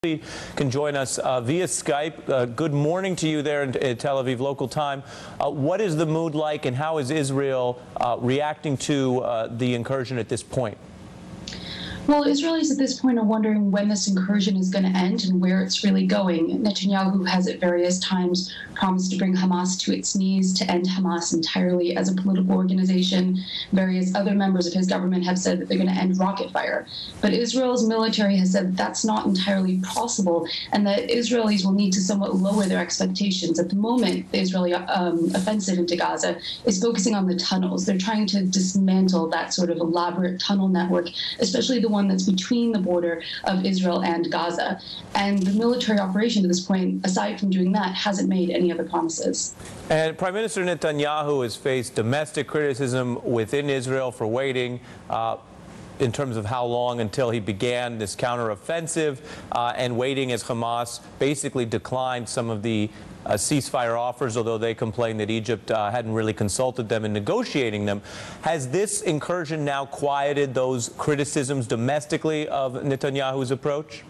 Can join us via Skype. Good morning to you there in Tel Aviv local time. What is the mood like, and how is Israel reacting to the incursion at this point? Well, Israelis at this point are wondering when this incursion is going to end and where it's really going. Netanyahu has at various times promised to bring Hamas to its knees, to end Hamas entirely as a political organization. Various other members of his government have said that they're going to end rocket fire. But Israel's military has said that's not entirely possible, and that Israelis will need to somewhat lower their expectations. At the moment, the Israeli offensive into Gaza is focusing on the tunnels. They're trying to dismantle that sort of elaborate tunnel network, especially the one that's between the border of Israel and Gaza. And the military operation to this point, aside from doing that, hasn't made any other promises. And Prime Minister Netanyahu has faced domestic criticism within Israel for waiting in terms of how long until he began this counteroffensive and waiting as Hamas basically declined some of the ceasefire offers, although they complained that Egypt hadn't really consulted them in negotiating them. Has this incursion now quieted those criticisms domestically of Netanyahu's approach?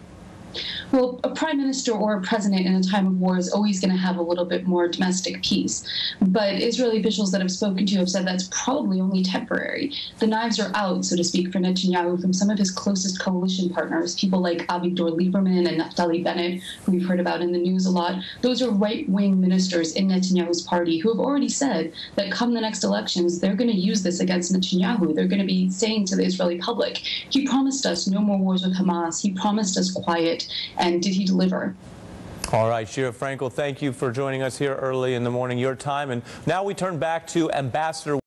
Well, a prime minister or a president in a time of war is always going to have a little bit more domestic peace. But Israeli officials that I've spoken to have said that's probably only temporary. The knives are out, so to speak, for Netanyahu from some of his closest coalition partners, people like Avigdor Lieberman and Naftali Bennett, who we've heard about in the news a lot. Those are right-wing ministers in Netanyahu's party who have already said that come the next elections, they're going to use this against Netanyahu. They're going to be saying to the Israeli public, he promised us no more wars with Hamas. He promised us quiet. And did he deliver? All right, Sheera, Frenkel, thank you for joining us here early in the morning, your time. And now we turn back to Ambassador